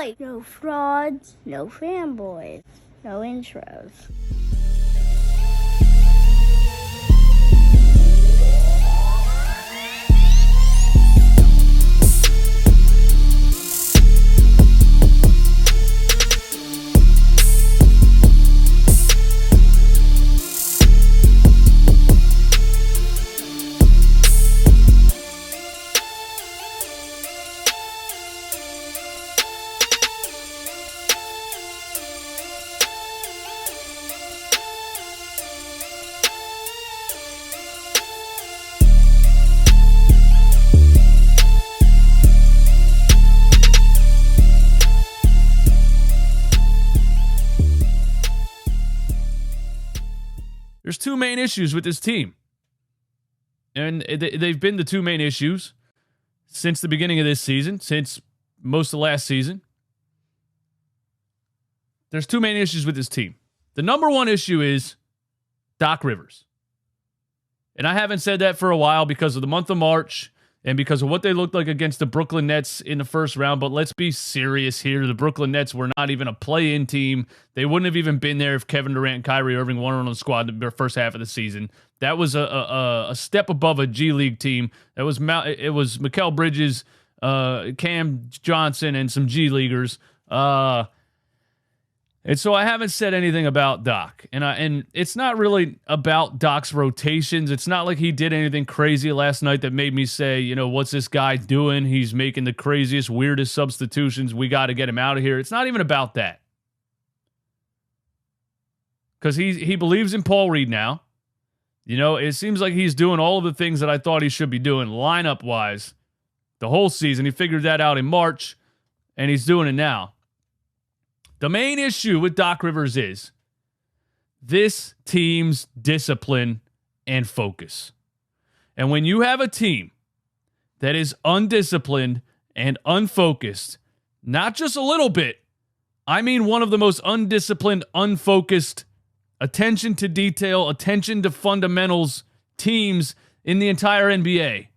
fight. No frauds, no fanboys, no intros. There's two main issues with this team. And they've been the two main issues since the beginning of this season, since most of last season. There's two main issues with this team. The number one issue is Doc Rivers. And I haven't said that for a while because of the month of March and because of what they looked like against the Brooklyn Nets in the first round. But let's be serious here. The Brooklyn Nets were not even a play-in team. They wouldn't have even been there if Kevin Durant and Kyrie Irving weren't on the squad the first half of the season. That was a step above a G League team. It was Mikal Bridges, Cam Johnson, and some G Leaguers. And so I haven't said anything about Doc. And it's not really about Doc's rotations. It's not like he did anything crazy last night that made me say, you know, what's this guy doing? He's making the craziest, weirdest substitutions. We got to get him out of here. It's not even about that. Because he believes in Paul Reed now. You know, it seems like he's doing all of the things that I thought he should be doing lineup-wise the whole season. He figured that out in March, and he's doing it now. The main issue with Doc Rivers is this team's discipline and focus. And when you have a team that is undisciplined and unfocused, not just a little bit, I mean one of the most undisciplined, unfocused, attention to detail, attention to fundamentals teams in the entire NBA,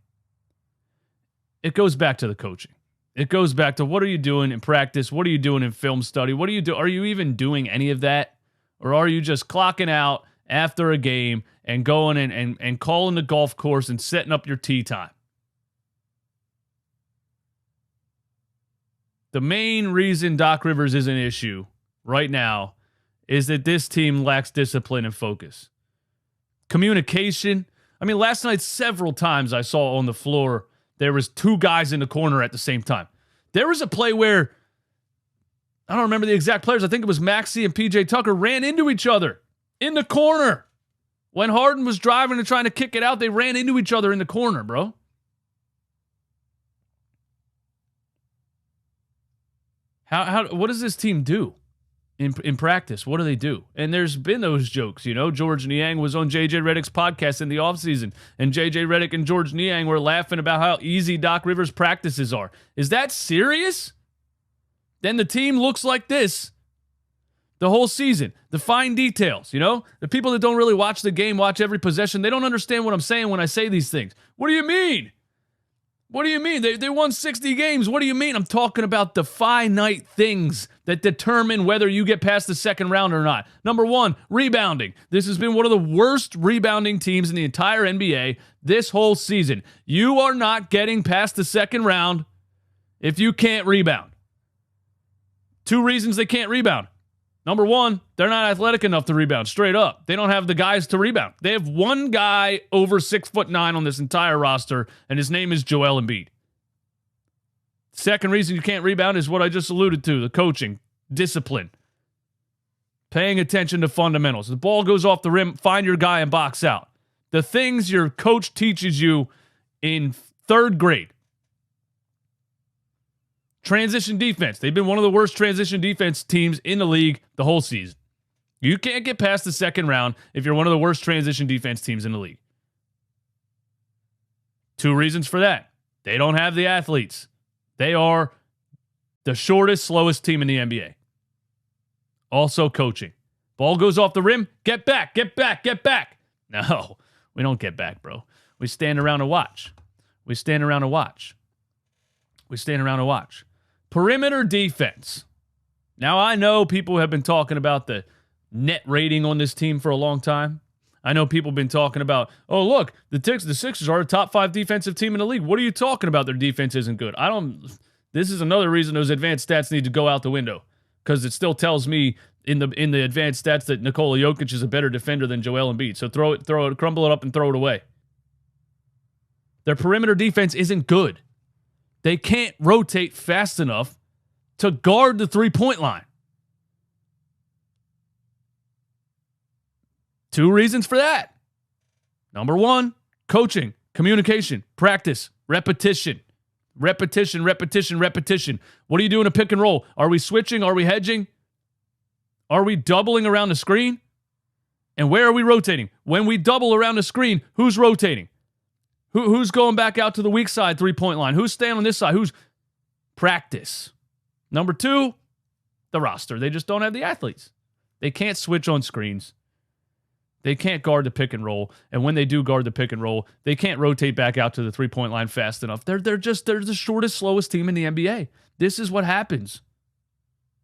it goes back to the coaching. It goes back to what are you doing in practice? What are you doing in film study? What do you do? Are you even doing any of that? Or are you just clocking out after a game and going and calling the golf course and setting up your tee time? The main reason Doc Rivers is an issue right now is that this team lacks discipline and focus. Communication. I mean, last night, several times I saw on the floor, there was two guys in the corner at the same time. There was a play where, I don't remember the exact players, I think it was Maxey and PJ Tucker ran into each other in the corner. When Harden was driving and trying to kick it out, they ran into each other in the corner, bro. What does this team do in practice? What do they do? And there's been those jokes, you know. George Niang was on JJ Redick's podcast in the offseason, and JJ Redick and George Niang were laughing about how easy Doc Rivers' practices are. Is that serious? Then the team looks like this the whole season. The fine details, you know? The people that don't really watch the game, watch every possession, they don't understand what I'm saying when I say these things. What do you mean? What do you mean? They won 60 games. What do you mean? I'm talking about the finite things that determine whether you get past the second round or not. Number one, rebounding. This has been one of the worst rebounding teams in the entire NBA this whole season. You are not getting past the second round if you can't rebound. Two reasons they can't rebound. Number one, they're not athletic enough to rebound, straight up. They don't have the guys to rebound. They have one guy over 6'9" on this entire roster, and his name is Joel Embiid. Second reason you can't rebound is what I just alluded to, the coaching, discipline, paying attention to fundamentals. The ball goes off the rim, find your guy and box out. The things your coach teaches you in third grade. Transition defense. They've been one of the worst transition defense teams in the league the whole season. You can't get past the second round if you're one of the worst transition defense teams in the league. Two reasons for that. They don't have the athletes. They are the shortest, slowest team in the NBA. Also coaching. Ball goes off the rim. Get back, get back, get back. No, we don't get back, bro. We stand around and watch. We stand around and watch. Perimeter defense. Now, I know people have been talking about the net rating on this team for a long time. I know people have been talking about, oh, look, the Sixers are a top 5 defensive team in the league. What are you talking about? Their defense isn't good. This is another reason those advanced stats need to go out the window, because it still tells me in the advanced stats that Nikola Jokic is a better defender than Joel Embiid. So crumble it up and throw it away. Their perimeter defense isn't good. They can't rotate fast enough to guard the three-point line. 2 reasons for that. Number 1, coaching, communication, practice, repetition. Repetition. What do you do in a pick and roll? Are we switching? Are we hedging? Are we doubling around the screen? And where are we rotating? When we double around the screen, who's rotating? Who's going back out to the weak side three-point line? Who's staying on this side? Who's practice? Number 2, the roster. They just don't have the athletes. They can't switch on screens. They can't guard the pick and roll. And when they do guard the pick and roll, they can't rotate back out to the three-point line fast enough. They're the shortest, slowest team in the NBA. This is what happens.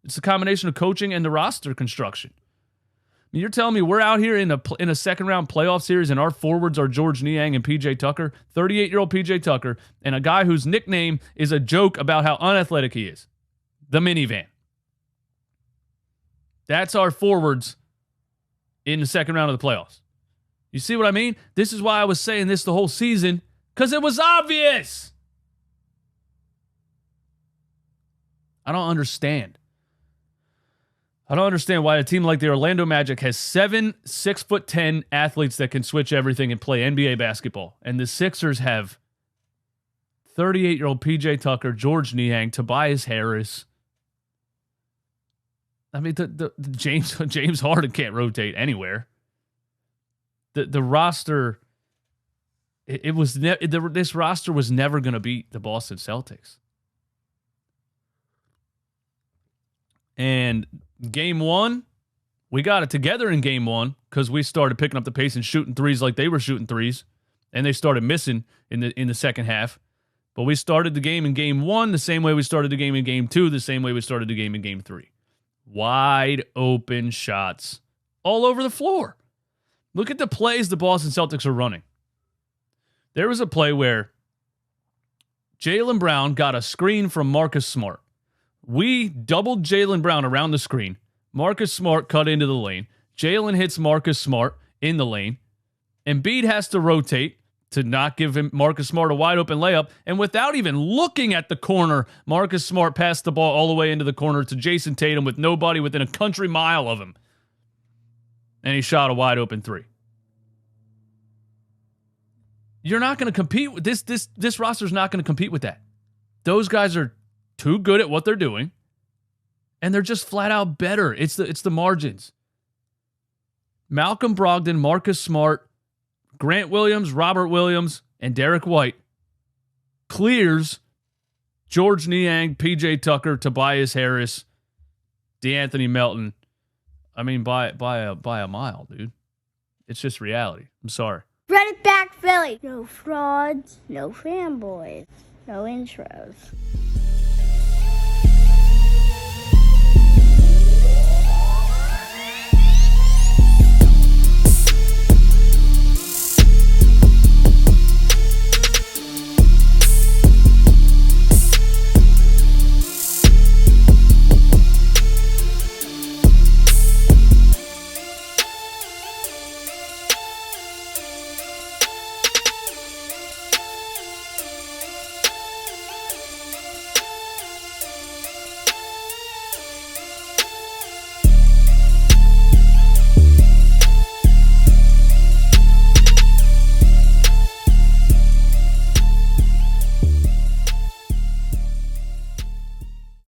It's the combination of coaching and the roster construction. I mean, you're telling me we're out here in a second-round playoff series and our forwards are George Niang and P.J. Tucker, 38-year-old P.J. Tucker, and a guy whose nickname is a joke about how unathletic he is, the minivan. That's our forwards in the second round of the playoffs. You see what I mean? This is why I was saying this the whole season, because it was obvious. I don't understand. I don't understand why a team like the Orlando Magic has 7 6'10" athletes that can switch everything and play NBA basketball. And the Sixers have 38-year-old PJ Tucker, George Niang, Tobias Harris. I mean, the James Harden can't rotate anywhere. The roster, this roster was never going to beat the Boston Celtics. And game 1, we got it together in game 1 because we started picking up the pace and shooting threes like they were shooting threes, and they started missing in the second half. But we started the game in game 1 the same way we started the game in game 2, the same way we started the game in game 3. Wide open shots all over the floor. Look at the plays the Boston Celtics are running. There was a play where Jaylen Brown got a screen from Marcus Smart. We doubled Jaylen Brown around the screen. Marcus Smart cut into the lane. Jaylen hits Marcus Smart in the lane. Embiid has to rotate to not give him Marcus Smart a wide open layup. And without even looking at the corner, Marcus Smart passed the ball all the way into the corner to Jason Tatum with nobody within a country mile of him. And he shot a wide open 3. You're not going to compete with this roster's not going to compete with that. Those guys are too good at what they're doing, and they're just flat out better. It's the margins. Malcolm Brogdon, Marcus Smart, Grant Williams, Robert Williams, and Derek White clears George Niang, PJ Tucker, Tobias Harris, DeAnthony Melton. I mean, by a mile, dude. It's just reality. I'm sorry. Run it back, Philly. No frauds, no fanboys, no intros.